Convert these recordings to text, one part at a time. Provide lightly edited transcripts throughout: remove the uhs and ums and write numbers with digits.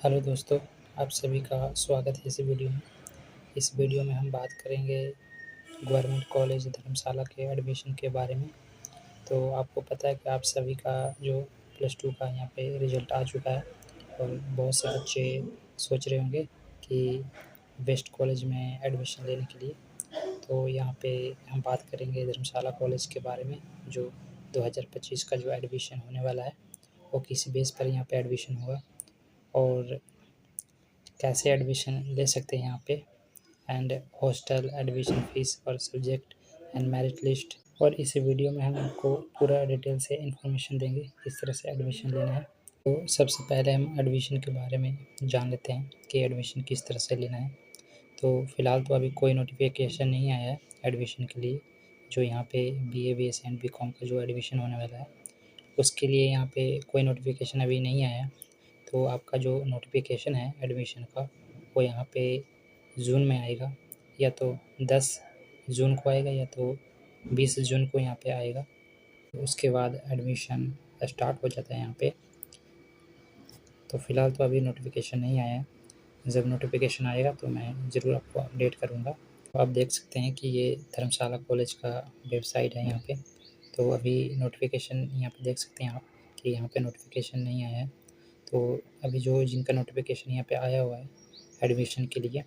Hello दोस्तों, आप सभी का स्वागत है इस वीडियो में। इस वीडियो में हम बात करेंगे गवर्नमेंट कॉलेज धर्मशाला के एडमिशन के बारे में। तो आपको पता है कि आप सभी का जो +2 का यहाँ पे रिज़ल्ट आ चुका है और बहुत से बच्चे सोच रहे होंगे कि बेस्ट कॉलेज में एडमिशन लेने के लिए। तो यहाँ पे हम बात करेंगे धर्मशाला कॉलेज के बारे में, जो 2025 का जो एडमिशन होने वाला है, वो किस बेस पर यहाँ पे एडमिशन होगा और कैसे एडमिशन ले सकते हैं यहाँ पे, एंड हॉस्टल, एडमिशन फ़ीस और सब्जेक्ट एंड मेरिट लिस्ट। और इस वीडियो में हम आपको पूरा डिटेल से इन्फॉर्मेशन देंगे किस तरह से एडमिशन लेना है। तो सबसे पहले हम एडमिशन के बारे में जान लेते हैं कि एडमिशन किस तरह से लेना है। तो फ़िलहाल तो अभी कोई नोटिफिकेशन नहीं आया है एडमिशन के लिए, जो यहाँ पे BA BS एंड BCom का जो एडमिशन होने वाला है उसके लिए यहाँ पे कोई नोटिफिकेशन अभी नहीं आया है। तो आपका जो नोटिफिकेशन है एडमिशन का, वो यहाँ पे जून में आएगा, या तो 10 जून को आएगा या तो 20 जून को यहाँ पे आएगा। उसके बाद एडमिशन स्टार्ट हो जाता है यहाँ पे। तो फ़िलहाल तो अभी नोटिफिकेशन नहीं आया है। जब नोटिफिकेशन आएगा तो मैं ज़रूर आपको अपडेट करूँगा। तो आप देख सकते हैं कि ये धर्मशाला कॉलेज का वेबसाइट है यहाँ पे। तो अभी नोटिफिकेशन यहाँ पे देख सकते हैं आप कि यहाँ पे नोटिफिकेशन नहीं आया है। तो अभी जो जिनका नोटिफिकेशन यहाँ पे आया हुआ है एडमिशन के लिए,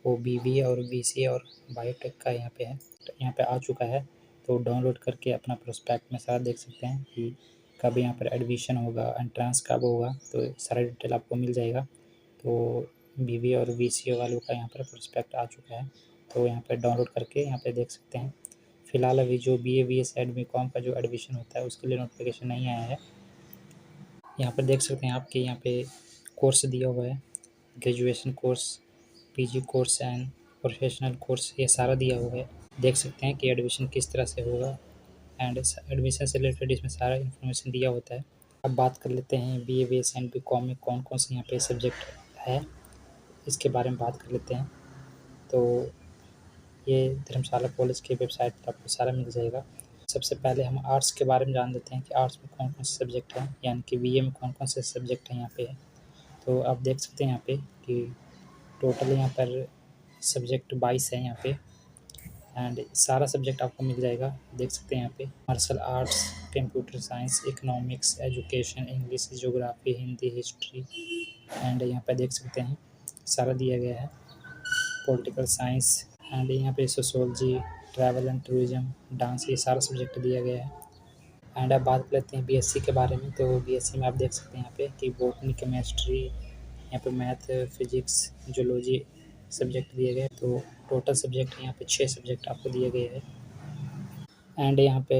वो BBA और BCA और बायोटेक का यहाँ पे है। तो यहाँ पे आ चुका है, तो डाउनलोड करके अपना प्रोस्पेक्ट में सारा देख सकते हैं कि कब यहाँ पर एडमिशन होगा, एंट्रेंस कब होगा, तो सारा डिटेल आपको मिल जाएगा। तो BBA और BCA वालों का यहाँ पर प्रोस्पेक्ट आ चुका है, तो यहाँ पर डाउनलोड करके यहाँ पे देख सकते हैं। फ़िलहाल अभी जो BA BS एंड BCom का जो एडमिशन होता है उसके लिए नोटिफिकेशन नहीं आया है। यहाँ पर देख सकते हैं आप कि यहाँ पे कोर्स दिया हुआ है, graduation course, PG course and professional course, ये सारा दिया हुआ है। देख सकते हैं कि एडमिशन किस तरह से होगा एंड एडमिशन से रिलेटेड इसमें सारा इन्फॉर्मेशन दिया होता है। अब बात कर लेते हैं BA BS एंड BCom में कौन कौन से यहाँ पे सब्जेक्ट है, इसके बारे में बात कर लेते हैं। तो ये धर्मशाला कॉलेज के वेबसाइट पर आपको सारा मिल जाएगा। सबसे पहले हम आर्ट्स के बारे में जान लेते हैं कि आर्ट्स में कौन कौन से सब्जेक्ट हैं, यानी कि BA में कौन कौन से सब्जेक्ट हैं यहाँ पे है। तो आप देख सकते हैं यहाँ पे कि टोटल यहाँ पर सब्जेक्ट 22 है यहाँ पे, एंड सारा सब्जेक्ट आपको मिल जाएगा। देख सकते हैं यहाँ पे martial arts, computer science, economics, education, English, geography, Hindi, history, and यहाँ पे देख सकते हैं सारा दिया गया है। पॉलिटिकल साइंस एंड यहाँ पे sociology, travel and tourism, dance, ये सारा सब्जेक्ट दिया गया है। एंड अब बात कर लेते हैं BSc के बारे में। तो BSc में आप देख सकते हैं यहाँ पे कि बॉटनी, केमिस्ट्री, यहाँ पे मैथ, फिजिक्स, जूलॉजी सब्जेक्ट दिए गए। तो टोटल सब्जेक्ट यहाँ पे 6 सब्जेक्ट आपको दिए गए हैं। एंड यहाँ पे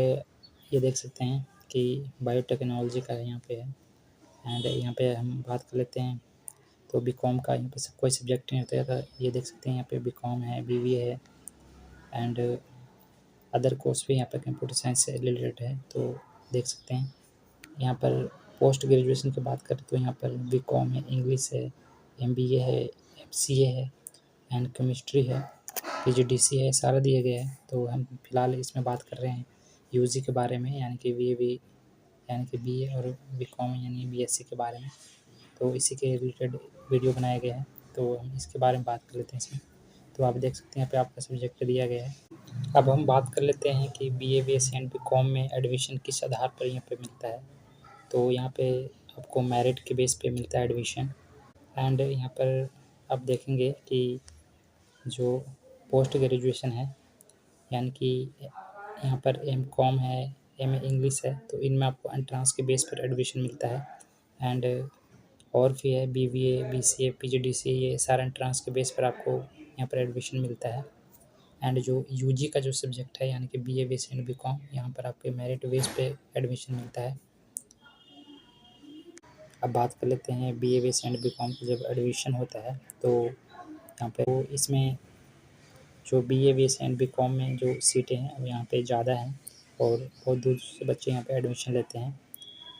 ये देख सकते हैं कि बायोटेक्नोलॉजी का यहाँ पे है। एंड यहाँ पे हम बात कर लेते हैं तो BCom का यहाँ पे कोई सब्जेक्ट नहीं होता है। ये देख सकते हैं यहाँ पे BCom है, BBA है, एंड अदर कोर्स भी यहाँ पर कंप्यूटर साइंस से रिलेटेड है। तो देख सकते हैं यहाँ पर पोस्ट ग्रेजुएशन की बात करें तो यहाँ पर BCom है, इंग्लिश है, MBA है, FCA है, एंड केमिस्ट्री है, PGDC है, सारा दिया गया है। तो हम फिलहाल इसमें बात कर रहे हैं UG के बारे में, यानी कि यानी कि BA और BCom यानी BSc के बारे में। तो इसी के रिलेटेड वीडियो बनाया गया है, तो हम इसके बारे में बात कर लेते हैं इसमें। तो आप देख सकते हैं यहाँ पे आपका सब्जेक्ट दिया गया है। अब हम बात कर लेते हैं कि BA BS एंड BCom में एडमिशन किस आधार पर यहाँ पे मिलता है। तो यहाँ पे आपको मेरिट के बेस पे मिलता है एडमिशन। एंड यहाँ पर आप देखेंगे कि जो पोस्ट ग्रेजुएशन है, यानी कि यहाँ पर MCom है, MA इंग्लिश है, तो इनमें आपको एंट्रेंस के बेस पर एडमिशन मिलता है। एंड और भी है BBA, BCA, PGDC, ये सारा एंट्रेंस के बेस पर आपको यहाँ पर एडमिशन मिलता है। एंड जो UG का जो सब्जेक्ट है, यानी कि BA BS एंड BCom, यहाँ पर आपके मेरिट बेस पे एडमिशन मिलता है। अब बात कर लेते हैं BA BS एंड BCom का जब एडमिशन होता है तो यहाँ पे वो इसमें जो BA BS एंड BCom में जो सीटें हैं वो यहाँ पे ज़्यादा हैं और बहुत दूर से बच्चे यहाँ पे एडमिशन लेते हैं।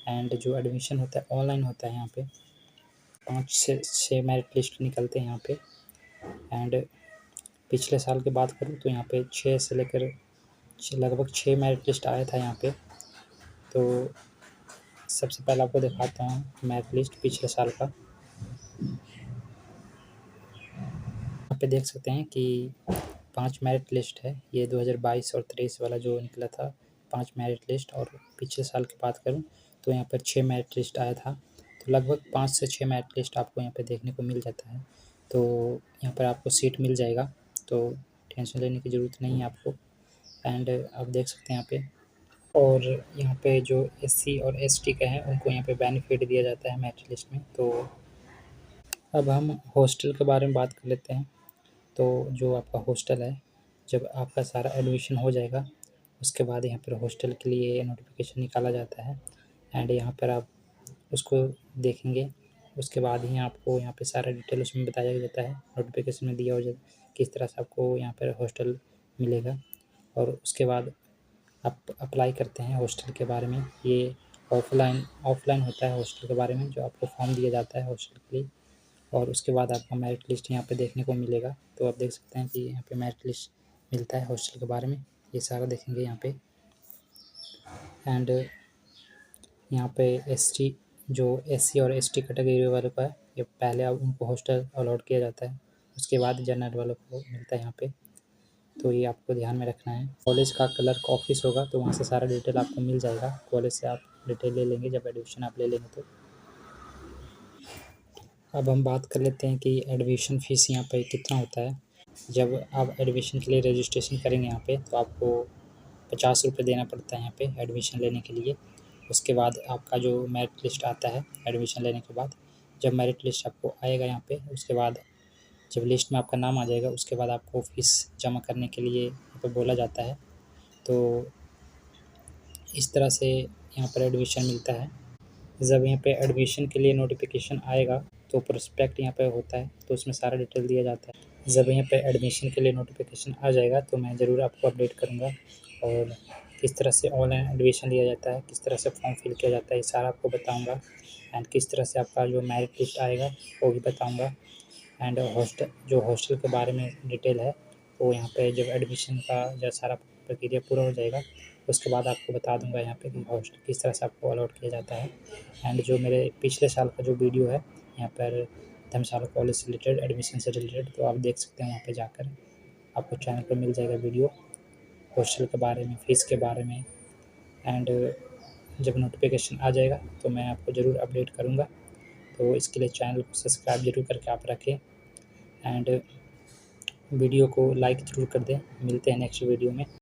एंड जो एडमिशन होता है ऑनलाइन होता है। यहाँ पे 5 से 6 मेरिट लिस्ट निकलते हैं यहाँ पे। एंड पिछले साल की बात करूँ तो यहाँ पे 6 से लेकर लगभग 6 मेरिट लिस्ट आया था यहाँ पे। तो सबसे पहले आपको दिखाता हूँ मेरिट लिस्ट पिछले साल का। पे देख सकते हैं कि 5 मेरिट लिस्ट है। ये 2022 और 23 वाला जो निकला था 5 मेरिट लिस्ट, और पिछले साल की बात करूँ तो यहाँ पर 6 मेरिट लिस्ट आया था। तो लगभग 5 से 6 मेरिट लिस्ट आपको यहाँ पे देखने को मिल जाता है। तो यहाँ पर आपको सीट मिल जाएगा, तो टेंशन लेने की ज़रूरत नहीं है आपको। एंड आप देख सकते हैं यहाँ पे, और यहाँ पे जो एससी और एसटी का है उनको यहाँ पे बेनिफिट दिया जाता है मेरिट लिस्ट में। तो अब हम हॉस्टल के बारे में बात कर लेते हैं। तो जो आपका हॉस्टल है, जब आपका सारा एडमिशन हो जाएगा उसके बाद यहाँ पर हॉस्टल के लिए नोटिफिकेशन निकाला जाता है। एंड यहाँ पर आप उसको देखेंगे, उसके बाद ही आपको यहाँ पे सारा डिटेल उसमें बताया जाता है, नोटिफिकेशन में दिया हो जाता किस तरह से आपको यहाँ पर हॉस्टल मिलेगा। और उसके बाद आप अप्लाई करते हैं हॉस्टल के बारे में। ये ऑफलाइन होता है हॉस्टल के बारे में, जो आपको फॉर्म दिया जाता है हॉस्टल के लिए, और उसके बाद आपका मेरिट लिस्ट यहाँ पे देखने को मिलेगा। तो आप देख सकते हैं कि यहाँ पे मेरिट लिस्ट मिलता है हॉस्टल के बारे में, ये सारा देखेंगे यहाँ पे। एंड यहाँ पे एसटी जो एससी और एसटी कैटेगरी वालों का है, ये पहले आप उनको हॉस्टल अलॉट किया जाता है, उसके बाद जनरल वालों को मिलता है यहाँ पे। तो ये आपको ध्यान में रखना है। कॉलेज का क्लर्क ऑफिस होगा, तो वहाँ से सारा डिटेल आपको मिल जाएगा। कॉलेज से आप डिटेल ले लेंगे जब एडमिशन आप ले लेंगे। तो अब हम बात कर लेते हैं कि एडमिशन फ़ीस यहाँ पे कितना होता है। जब आप एडमिशन के लिए रजिस्ट्रेशन करेंगे यहाँ पे, तो आपको 50 रुपये देना पड़ता है यहाँ पे एडमिशन लेने के लिए। उसके बाद आपका जो मेरिट लिस्ट आता है एडमिशन लेने के बाद, जब मेरिट लिस्ट आपको आएगा यहाँ पे, उसके बाद जब लिस्ट में आपका नाम आ जाएगा उसके बाद आपको फ़ीस जमा करने के लिए यहाँ पे बोला जाता है। तो इस तरह से यहाँ पर एडमिशन मिलता है। जब यहाँ पे एडमिशन के लिए नोटिफिकेशन आएगा तो प्रोस्पेक्ट यहाँ पे होता है, तो उसमें सारा डिटेल दिया जाता है। जब यहाँ पे एडमिशन के लिए नोटिफिकेशन आ जाएगा तो मैं ज़रूर आपको अपडेट करूँगा, और किस तरह से ऑनलाइन एडमिशन लिया जाता है, किस तरह से फॉर्म फिल किया जाता है, ये सारा आपको बताऊँगा। एंड किस तरह से आपका जो मेरिट लिस्ट आएगा वो भी बताऊँगा। एंड हॉस्टल के बारे में डिटेल है, वो यहाँ पे जब एडमिशन का जब सारा प्रक्रिया पूरा हो जाएगा उसके बाद आपको बता दूंगा यहाँ पे कि हॉस्टल किस तरह से आपको अलॉट किया जाता है। एंड जो मेरे पिछले साल का जो वीडियो है यहाँ पर धर्मशाला कॉलेज से रिलेटेड, एडमिशन से रिलेटेड, तो आप देख सकते हैं वहाँ पे जाकर, आपको चैनल पर मिल जाएगा वीडियो हॉस्टल के बारे में, फ़ीस के बारे में। एंड जब नोटिफिकेशन आ जाएगा तो मैं आपको ज़रूर अपडेट करूँगा। तो इसके लिए चैनल को सब्सक्राइब ज़रूर करके आप रखें, एंड वीडियो को लाइक ज़रूर कर दें। मिलते हैं नेक्स्ट वीडियो में।